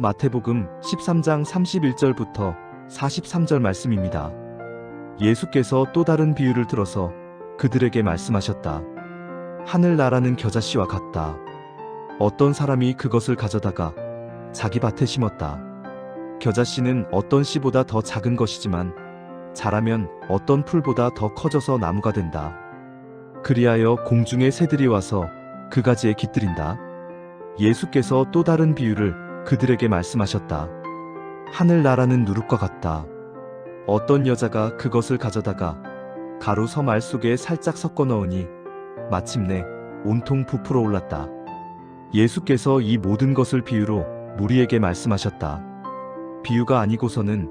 마태복음 13장 31절부터 43절 말씀입니다. 예수께서 또 다른 비유를 들어서 그들에게 말씀하셨다. 하늘나라는 겨자씨와 같다. 어떤 사람이 그것을 가져다가 자기 밭에 심었다. 겨자씨는 어떤 씨보다 더 작은 것이지만 자라면 어떤 풀보다 더 커져서 나무가 된다. 그리하여 공중의 새들이 와서 그 가지에 깃들인다. 예수께서 또 다른 비유를 그들에게 말씀하셨다. 하늘나라는 누룩과 같다. 어떤 여자가 그것을 가져다가 가루 섬 알 속에 살짝 섞어 넣으니 마침내 온통 부풀어 올랐다. 예수께서 이 모든 것을 비유로 무리에게 말씀하셨다. 비유가 아니고서는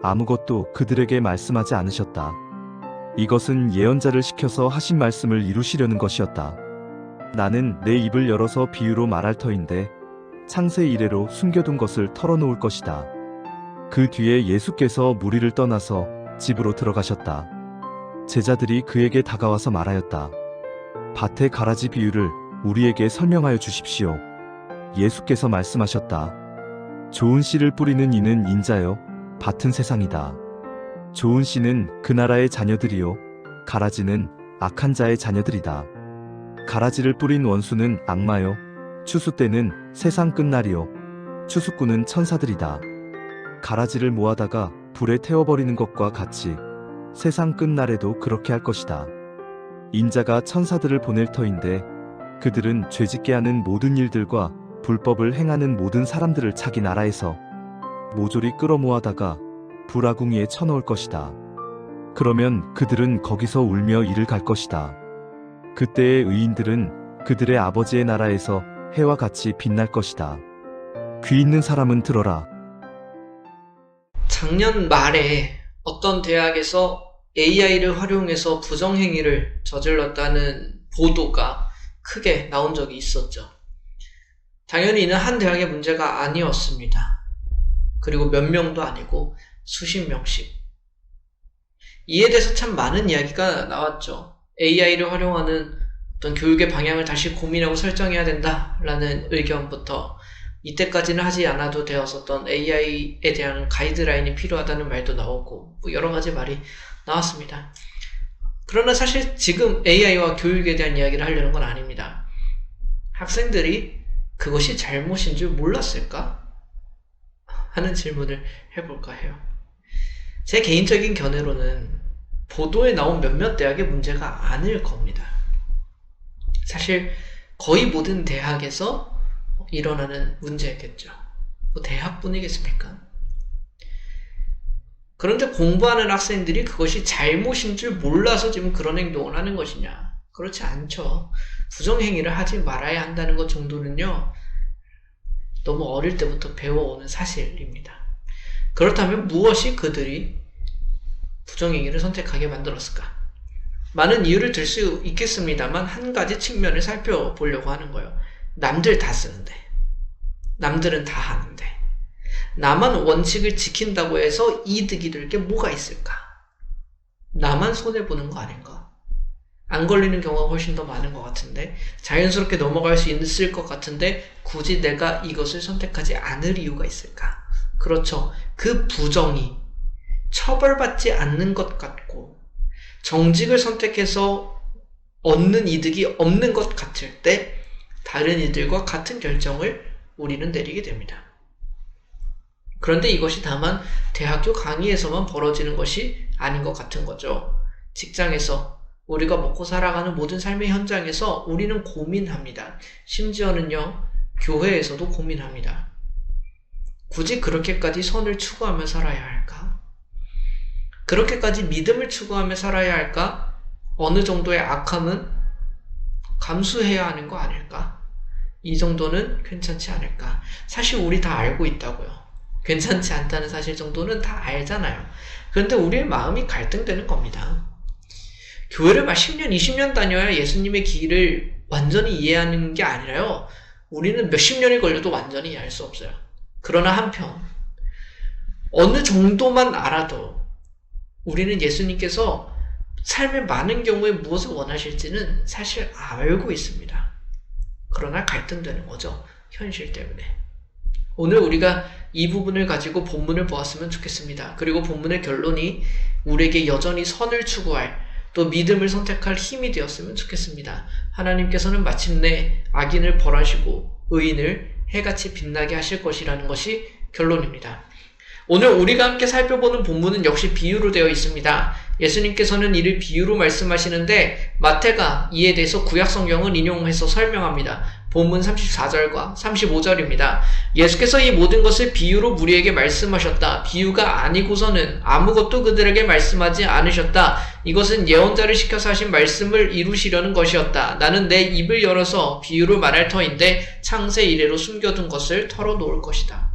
아무것도 그들에게 말씀하지 않으셨다. 이것은 예언자를 시켜서 하신 말씀을 이루시려는 것이었다. 나는 내 입을 열어서 비유로 말할 터인데 창세 이래로 숨겨둔 것을 털어놓을 것이다. 그 뒤에 예수께서 무리를 떠나서 집으로 들어가셨다. 제자들이 그에게 다가와서 말하였다. 밭의 가라지 비유를 우리에게 설명하여 주십시오. 예수께서 말씀하셨다. 좋은 씨를 뿌리는 이는 인자요, 밭은 세상이다. 좋은 씨는 그 나라의 자녀들이요, 가라지는 악한 자의 자녀들이다. 가라지를 뿌린 원수는 악마요, 추수 때는 세상 끝날이요, 추수꾼은 천사들이다. 가라지를 모아다가 불에 태워버리는 것과 같이 세상 끝날에도 그렇게 할 것이다. 인자가 천사들을 보낼 터인데 그들은 죄짓게 하는 모든 일들과 불법을 행하는 모든 사람들을 자기 나라에서 모조리 끌어모아다가 불아궁이에 쳐넣을 것이다. 그러면 그들은 거기서 울며 이를 갈 것이다. 그때의 의인들은 그들의 아버지의 나라에서 해와 같이 빛날 것이다. 귀 있는 사람은 들어라. 작년 말에 어떤 대학에서 AI를 활용해서 부정행위를 저질렀다는 보도가 크게 나온 적이 있었죠. 당연히 이는 한 대학의 문제가 아니었습니다. 그리고 몇 명도 아니고 수십 명씩. 이에 대해서 참 많은 이야기가 나왔죠. AI를 활용하는 어떤 교육의 방향을 다시 고민하고 설정해야 된다라는 의견부터 이때까지는 하지 않아도 되었었던 AI에 대한 가이드라인이 필요하다는 말도 나오고 여러 가지 말이 나왔습니다. 그러나 사실 지금 AI와 교육에 대한 이야기를 하려는 건 아닙니다. 학생들이 그것이 잘못인 줄 몰랐을까? 하는 질문을 해볼까 해요. 제 개인적인 견해로는 보도에 나온 몇몇 대학의 문제가 아닐 겁니다. 사실 거의 모든 대학에서 일어나는 문제겠죠. 뭐 대학뿐이겠습니까? 그런데 공부하는 학생들이 그것이 잘못인 줄 몰라서 지금 그런 행동을 하는 것이냐? 그렇지 않죠. 부정행위를 하지 말아야 한다는 것 정도는요, 너무 어릴 때부터 배워오는 사실입니다. 그렇다면 무엇이 그들이 부정행위를 선택하게 만들었을까? 많은 이유를 들 수 있겠습니다만 한 가지 측면을 살펴보려고 하는 거예요. 남들 다 쓰는데, 남들은 다 하는데, 나만 원칙을 지킨다고 해서 이득이 될 게 뭐가 있을까? 나만 손해보는 거 아닌가? 안 걸리는 경우가 훨씬 더 많은 것 같은데, 자연스럽게 넘어갈 수 있을 것 같은데 굳이 내가 이것을 선택하지 않을 이유가 있을까? 그렇죠. 그 부정이 처벌받지 않는 것 같고 정직을 선택해서 얻는 이득이 없는 것 같을 때 다른 이들과 같은 결정을 우리는 내리게 됩니다. 그런데 이것이 다만 대학교 강의에서만 벌어지는 것이 아닌 것 같은 거죠. 직장에서 우리가 먹고 살아가는 모든 삶의 현장에서 우리는 고민합니다. 심지어는요, 교회에서도 고민합니다. 굳이 그렇게까지 선을 추구하며 살아야 할까? 그렇게까지 믿음을 추구하며 살아야 할까? 어느 정도의 악함은 감수해야 하는 거 아닐까? 이 정도는 괜찮지 않을까? 사실 우리 다 알고 있다고요. 괜찮지 않다는 사실 정도는 다 알잖아요. 그런데 우리의 마음이 갈등되는 겁니다. 교회를 막 10년, 20년 다녀야 예수님의 길을 완전히 이해하는 게 아니라요. 우리는 몇십 년이 걸려도 완전히 이해할 수 없어요. 그러나 한편 어느 정도만 알아도 우리는 예수님께서 삶의 많은 경우에 무엇을 원하실지는 사실 알고 있습니다. 그러나 갈등되는 거죠. 현실 때문에. 오늘 우리가 이 부분을 가지고 본문을 보았으면 좋겠습니다. 그리고 본문의 결론이 우리에게 여전히 선을 추구할 또 믿음을 선택할 힘이 되었으면 좋겠습니다. 하나님께서는 마침내 악인을 벌하시고 의인을 해같이 빛나게 하실 것이라는 것이 결론입니다. 오늘 우리가 함께 살펴보는 본문은 역시 비유로 되어 있습니다. 예수님께서는 이를 비유로 말씀하시는데 마태가 이에 대해서 구약성경을 인용해서 설명합니다. 본문 34절과 35절입니다. 예수께서 이 모든 것을 비유로 우리에게 말씀하셨다. 비유가 아니고서는 아무것도 그들에게 말씀하지 않으셨다. 이것은 예언자를 시켜서 하신 말씀을 이루시려는 것이었다. 나는 내 입을 열어서 비유로 말할 터인데 창세 이래로 숨겨둔 것을 털어놓을 것이다.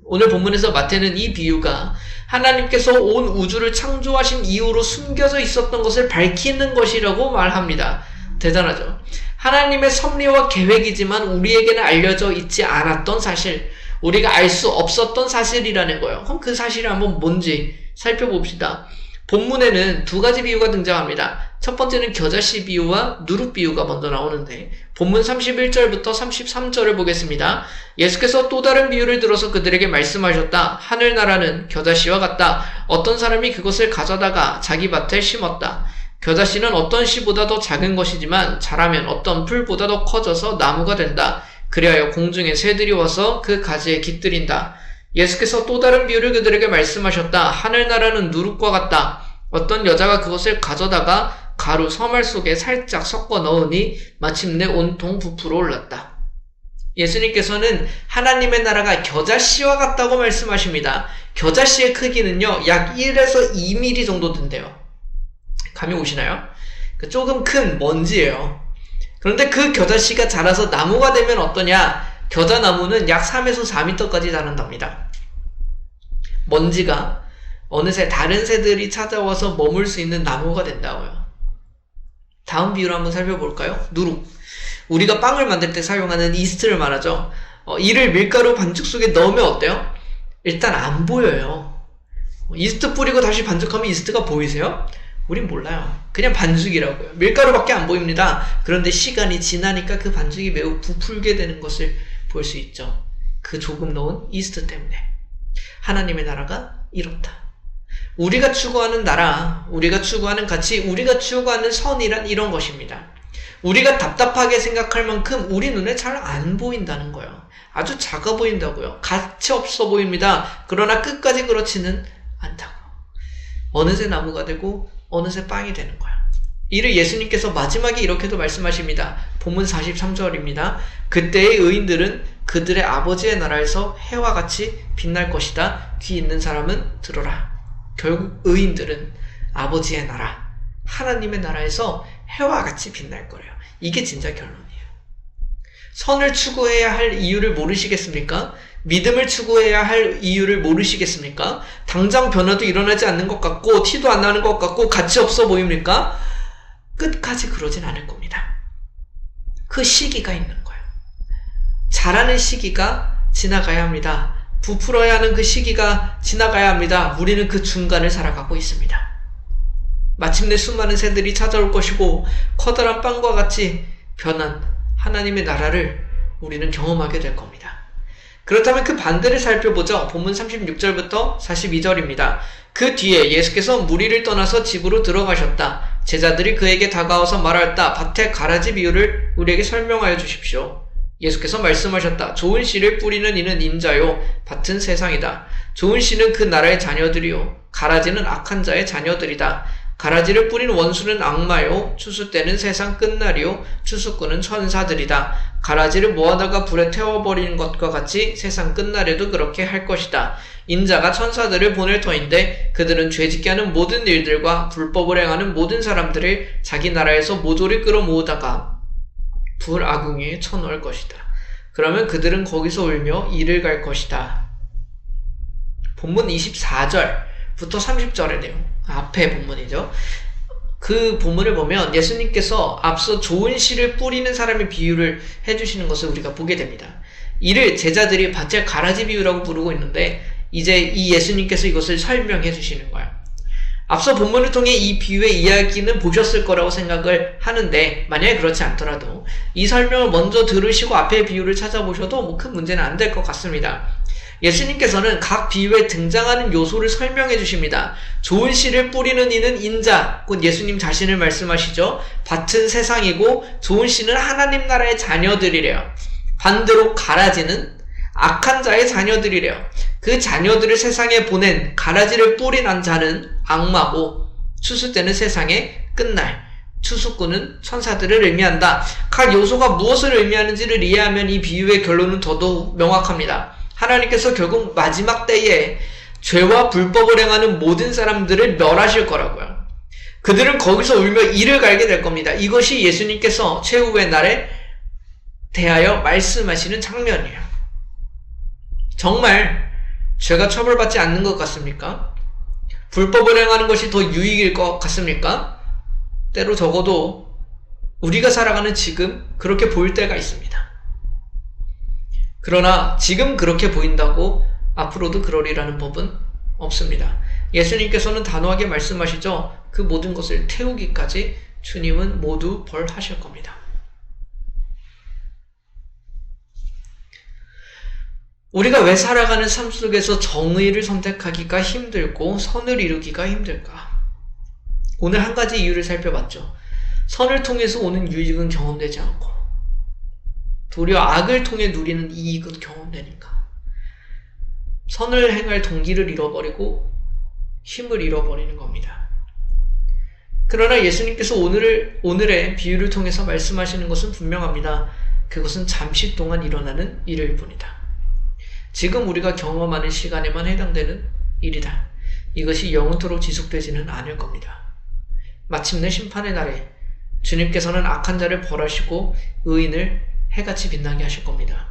오늘 본문에서 마태는 이 비유가 하나님께서 온 우주를 창조하신 이후로 숨겨져 있었던 것을 밝히는 것이라고 말합니다. 대단하죠? 하나님의 섭리와 계획이지만 우리에게는 알려져 있지 않았던 사실, 우리가 알 수 없었던 사실이라는 거예요. 그럼 그 사실이 한번 뭔지 살펴봅시다. 본문에는 두 가지 비유가 등장합니다. 첫 번째는 겨자씨 비유와 누룩 비유가 먼저 나오는데 본문 31절부터 33절을 보겠습니다. 예수께서 또 다른 비유를 들어서 그들에게 말씀하셨다. 하늘나라는 겨자씨와 같다. 어떤 사람이 그것을 가져다가 자기 밭에 심었다. 겨자씨는 어떤 씨보다 더 작은 것이지만 자라면 어떤 풀보다 더 커져서 나무가 된다. 그리하여 공중의 새들이 와서 그 가지에 깃들인다. 예수께서 또 다른 비유를 그들에게 말씀하셨다. 하늘나라는 누룩과 같다. 어떤 여자가 그것을 가져다가 가루 서말 속에 살짝 섞어 넣으니 마침내 온통 부풀어 올랐다. 예수님께서는 하나님의 나라가 겨자씨와 같다고 말씀하십니다. 겨자씨의 크기는요, 약 1에서 2mm 정도 된대요. 감이 오시나요? 조금 큰 먼지예요. 그런데 그 겨자씨가 자라서 나무가 되면 어떠냐? 겨자나무는 약 3에서 4m까지 자란답니다. 먼지가 어느새 다른 새들이 찾아와서 머물 수 있는 나무가 된다고요. 다음 비유를 한번 살펴볼까요? 누룩. 우리가 빵을 만들 때 사용하는 이스트를 말하죠. 이를 밀가루 반죽 속에 넣으면 어때요? 일단 안 보여요. 이스트 뿌리고 다시 반죽하면 이스트가 보이세요? 우린 몰라요. 그냥 반죽이라고요. 밀가루밖에 안 보입니다. 그런데 시간이 지나니까 그 반죽이 매우 부풀게 되는 것을 볼 수 있죠. 그 조금 넣은 이스트 때문에. 하나님의 나라가 이렇다. 우리가 추구하는 나라, 우리가 추구하는 가치, 우리가 추구하는 선이란 이런 것입니다. 우리가 답답하게 생각할 만큼 우리 눈에 잘 안 보인다는 거예요. 아주 작아 보인다고요. 가치 없어 보입니다. 그러나 끝까지 그렇지는 않다고. 어느새 나무가 되고 어느새 빵이 되는 거야. 이를 예수님께서 마지막에 이렇게도 말씀하십니다. 본문 43절입니다. 그때의 의인들은 그들의 아버지의 나라에서 해와 같이 빛날 것이다. 귀 있는 사람은 들어라. 결국 의인들은 아버지의 나라, 하나님의 나라에서 해와 같이 빛날 거예요. 이게 진짜 결론이에요. 선을 추구해야 할 이유를 모르시겠습니까? 믿음을 추구해야 할 이유를 모르시겠습니까? 당장 변화도 일어나지 않는 것 같고 티도 안 나는 것 같고 가치 없어 보입니까? 끝까지 그러진 않을 겁니다. 그 시기가 있는 거예요. 자라는 시기가 지나가야 합니다. 부풀어야 하는 그 시기가 지나가야 합니다. 우리는 그 중간을 살아가고 있습니다. 마침내 수많은 새들이 찾아올 것이고 커다란 빵과 같이 변한 하나님의 나라를 우리는 경험하게 될 겁니다. 그렇다면 그 반대를 살펴보죠. 본문 36절부터 42절입니다. 그 뒤에 예수께서 무리를 떠나서 집으로 들어가셨다. 제자들이 그에게 다가와서 말하였다. 밭의 가라지 비유를 우리에게 설명하여 주십시오. 예수께서 말씀하셨다. 좋은 씨를 뿌리는 이는 인자요, 밭은 세상이다. 좋은 씨는 그 나라의 자녀들이요, 가라지는 악한 자의 자녀들이다. 가라지를 뿌린 원수는 악마요, 추수 때는 세상 끝날이요, 추수꾼은 천사들이다. 가라지를 모아다가 불에 태워버리는 것과 같이 세상 끝날에도 그렇게 할 것이다. 인자가 천사들을 보낼 터인데 그들은 죄짓게 하는 모든 일들과 불법을 행하는 모든 사람들을 자기 나라에서 모조리 끌어모으다가 불아궁에 쳐넣을 것이다. 그러면 그들은 거기서 울며 이를 갈 것이다. 본문 24절부터 30절의 내용, 앞에 본문이죠. 그 본문을 보면 예수님께서 앞서 좋은 씨를 뿌리는 사람의 비유를 해주시는 것을 우리가 보게 됩니다. 이를 제자들이 밭의 가라지 비유라고 부르고 있는데 이제 이 예수님께서 이것을 설명해 주시는 거예요. 앞서 본문을 통해 이 비유의 이야기는 보셨을 거라고 생각을 하는데, 만약에 그렇지 않더라도 이 설명을 먼저 들으시고 앞의 비유를 찾아보셔도 뭐 큰 문제는 안 될 것 같습니다. 예수님께서는 각 비유에 등장하는 요소를 설명해 주십니다. 좋은 씨를 뿌리는 이는 인자, 곧 예수님 자신을 말씀하시죠. 밭은 세상이고 좋은 씨는 하나님 나라의 자녀들이래요. 반대로 가라지는 악한 자의 자녀들이래요. 그 자녀들을 세상에 보낸 가라지를 뿌린 자는 악마고, 추수 때는 세상의 끝날, 추수꾼은 천사들을 의미한다. 각 요소가 무엇을 의미하는지를 이해하면 이 비유의 결론은 더더욱 명확합니다. 하나님께서 결국 마지막 때에 죄와 불법을 행하는 모든 사람들을 멸하실 거라고요. 그들은 거기서 울며 이를 갈게 될 겁니다. 이것이 예수님께서 최후의 날에 대하여 말씀하시는 장면이에요. 정말 죄가 처벌받지 않는 것 같습니까? 불법을 행하는 것이 더 유익일 것 같습니까? 때로 적어도 우리가 살아가는 지금 그렇게 보일 때가 있습니다. 그러나 지금 그렇게 보인다고 앞으로도 그러리라는 법은 없습니다. 예수님께서는 단호하게 말씀하시죠. 그 모든 것을 태우기까지 주님은 모두 벌하실 겁니다. 우리가 왜 살아가는 삶 속에서 정의를 선택하기가 힘들고 선을 이루기가 힘들까? 오늘 한 가지 이유를 살펴봤죠. 선을 통해서 오는 유익은 경험되지 않고 도리어 악을 통해 누리는 이익은 경험되니까 선을 행할 동기를 잃어버리고 힘을 잃어버리는 겁니다. 그러나 예수님께서 오늘의 비유를 통해서 말씀하시는 것은 분명합니다. 그것은 잠시 동안 일어나는 일일 뿐이다. 지금 우리가 경험하는 시간에만 해당되는 일이다. 이것이 영원토록 지속되지는 않을 겁니다. 마침내 심판의 날에 주님께서는 악한 자를 벌하시고 의인을 해같이 빛나게 하실 겁니다.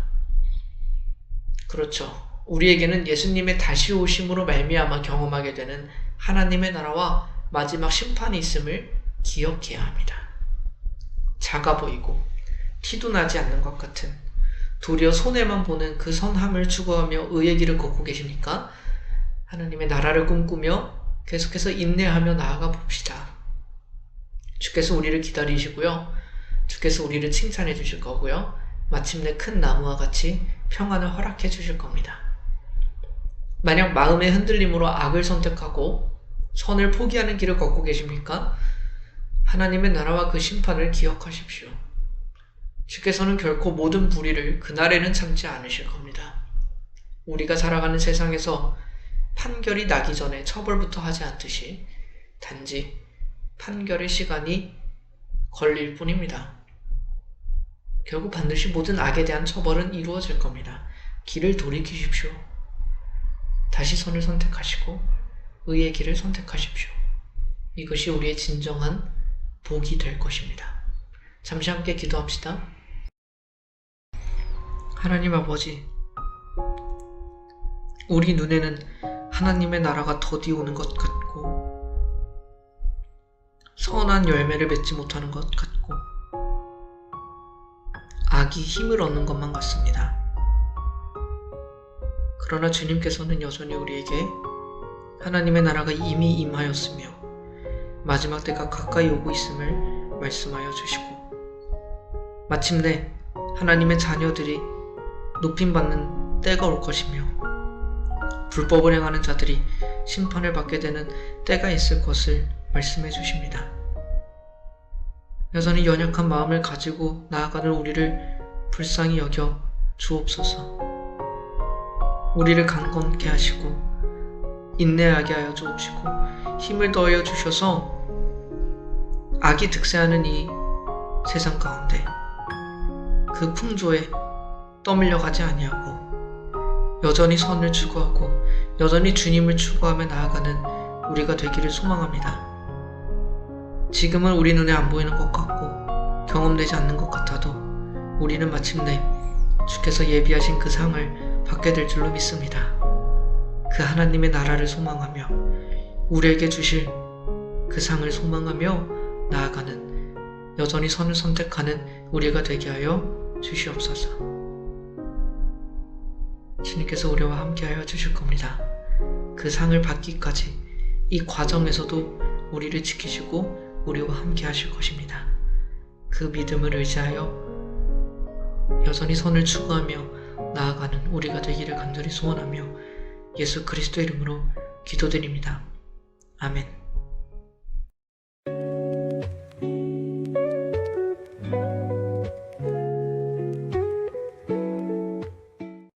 그렇죠. 우리에게는 예수님의 다시 오심으로 말미암아 경험하게 되는 하나님의 나라와 마지막 심판이 있음을 기억해야 합니다. 작아 보이고 티도 나지 않는 것 같은, 도리어 손해만 보는 그 선함을 추구하며 의의 길을 걷고 계십니까? 하나님의 나라를 꿈꾸며 계속해서 인내하며 나아가 봅시다. 주께서 우리를 기다리시고요. 주께서 우리를 칭찬해 주실 거고요. 마침내 큰 나무와 같이 평안을 허락해 주실 겁니다. 만약 마음의 흔들림으로 악을 선택하고 선을 포기하는 길을 걷고 계십니까? 하나님의 나라와 그 심판을 기억하십시오. 주께서는 결코 모든 불의를 그날에는 참지 않으실 겁니다. 우리가 살아가는 세상에서 판결이 나기 전에 처벌부터 하지 않듯이 단지 판결의 시간이 걸릴 뿐입니다. 결국 반드시 모든 악에 대한 처벌은 이루어질 겁니다. 길을 돌이키십시오. 다시 선을 선택하시고 의의 길을 선택하십시오. 이것이 우리의 진정한 복이 될 것입니다. 잠시 함께 기도합시다. 하나님 아버지, 우리 눈에는 하나님의 나라가 더디 오는 것 같고 선한 열매를 맺지 못하는 것 같고 악이 힘을 얻는 것만 같습니다. 그러나 주님께서는 여전히 우리에게 하나님의 나라가 이미 임하였으며 마지막 때가 가까이 오고 있음을 말씀하여 주시고 마침내 하나님의 자녀들이 높임받는 때가 올 것이며 불법을 행하는 자들이 심판을 받게 되는 때가 있을 것을 말씀해 주십니다. 여전히 연약한 마음을 가지고 나아가는 우리를 불쌍히 여겨 주옵소서. 우리를 강건케 하시고 인내하게 하여 주옵시고 힘을 더하여 주셔서 악이 득세하는 이 세상 가운데 그 풍조에 떠밀려 가지 아니하고 여전히 선을 추구하고 여전히 주님을 추구하며 나아가는 우리가 되기를 소망합니다. 지금은 우리 눈에 안 보이는 것 같고 경험되지 않는 것 같아도 우리는 마침내 주께서 예비하신 그 상을 받게 될 줄로 믿습니다. 그 하나님의 나라를 소망하며 우리에게 주실 그 상을 소망하며 나아가는 여전히 선을 선택하는 우리가 되게 하여 주시옵소서. 주님께서 우리와 함께하여 주실 겁니다. 그 상을 받기까지 이 과정에서도 우리를 지키시고 우리와 함께 하실 것입니다. 그 믿음을 의지하여 여전히 선을 추구하며 나아가는 우리가 되기를 간절히 소원하며 예수 그리스도의 이름으로 기도드립니다. 아멘.